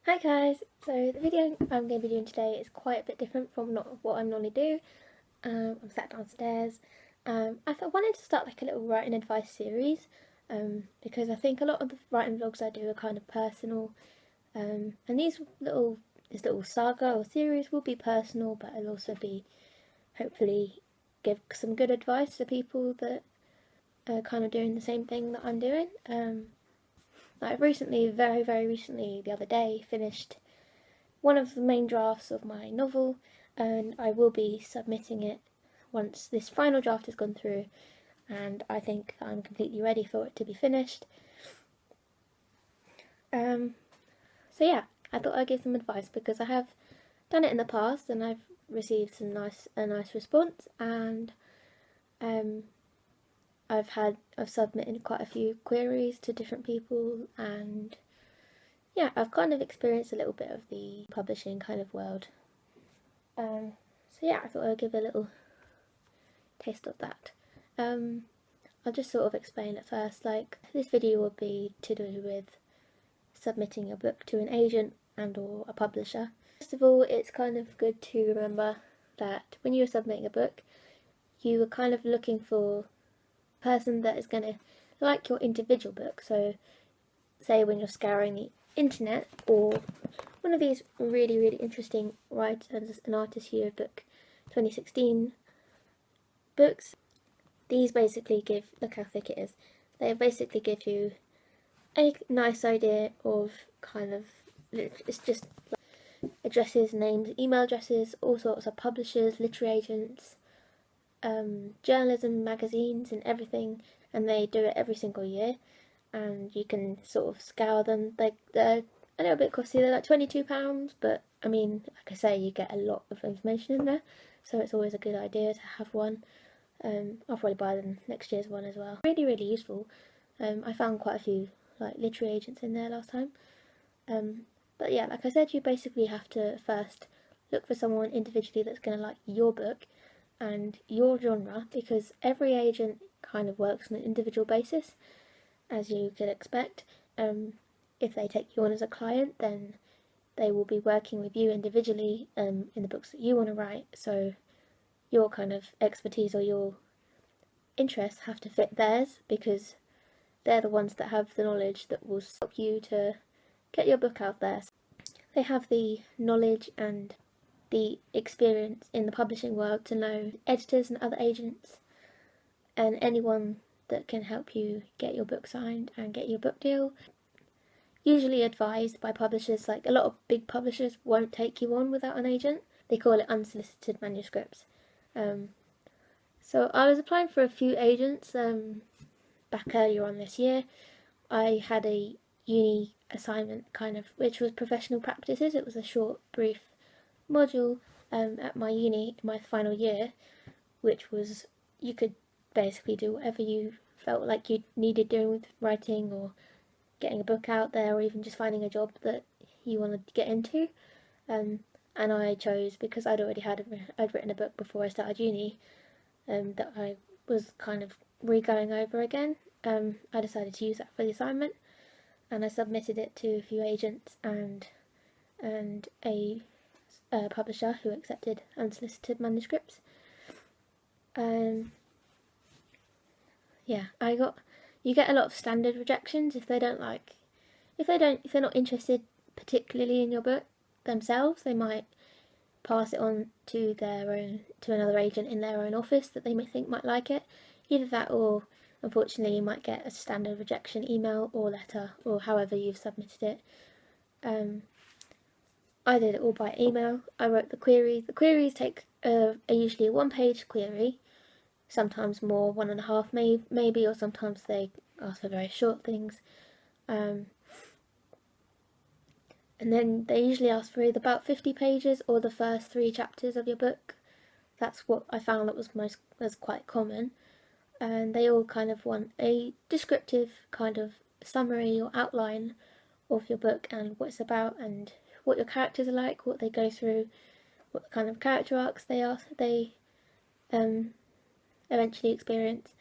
Hi guys, so the video I'm going to be doing today is quite a bit different from what I normally do. I'm sat downstairs. I wanted to start like a little writing advice series because I think a lot of the writing vlogs I do are kind of personal, and this little saga or series will be personal, but it'll also be hopefully give some good advice to people that are kind of doing the same thing that I'm doing. I've recently, very recently, the other day, finished one of the main drafts of my novel, and I will be submitting it once this final draft has gone through, and I think I'm completely ready for it to be finished. So yeah, I thought I'd give some advice because I have done it in the past and I've received a nice response, and I've submitted quite a few queries to different people, and yeah, I've kind of experienced a little bit of the publishing kind of world. So yeah, I thought I'd give a little taste of that. I'll just sort of explain at first, like, this video will be to do with submitting your book to an agent and or a publisher. First of all, it's kind of good to remember that when you're submitting a book, you are kind of looking for a person that is going to like your individual book. So say when you're scouring the internet, or one of these really interesting writers and artists here book 2016 books, these basically give, look how thick it is, they basically give you a nice idea of kind of, it's just addresses, names, email addresses, all sorts of publishers, literary agents, journalism, magazines and everything, and they do it every single year, and you can sort of scour them. They're a little bit costly, they're like £22, but I mean, like I say, you get a lot of information in there, so it's always a good idea to have one. I'll probably buy them next year's one as well. Really useful. I found quite a few like literary agents in there last time. But yeah, like I said, you basically have to first look for someone individually that's going to like your book and your genre, because every agent kind of works on an individual basis, as you could expect. If they take you on as a client, then they will be working with you individually in the books that you want to write, so your kind of expertise or your interests have to fit theirs, because they're the ones that have the knowledge that will help you to get your book out there. They have the knowledge and the experience in the publishing world to know editors and other agents and anyone that can help you get your book signed and get your book deal. Usually advised by publishers, like a lot of big publishers won't take you on without an agent. They call it unsolicited manuscripts. So I was applying for a few agents back earlier on this year. I had a uni assignment kind of, which was professional practices. It was a short, brief module at my uni in my final year, which was, you could basically do whatever you felt like you needed doing with writing or getting a book out there, or even just finding a job that you wanted to get into. And I chose, because I'd written a book before I started uni, that I was kind of re-going over again. I decided to use that for the assignment, and I submitted it to a few agents and a publisher who accepted unsolicited manuscripts. Yeah, you get a lot of standard rejections if they're not interested particularly in your book themselves. They might pass it on to another agent in their own office that they may think might like it. Either that, or unfortunately you might get a standard rejection email or letter, or however you've submitted it. I did it all by email. I wrote the query. The queries are usually a one-page query, sometimes more, 1.5 maybe, or sometimes they ask for very short things. And then they usually ask for either about 50 pages or the first 3 chapters of your book. That's what I found that was quite common. And they all kind of want a descriptive kind of summary or outline of your book and what it's about and what your characters are like, what they go through, what kind of character arcs they eventually experience.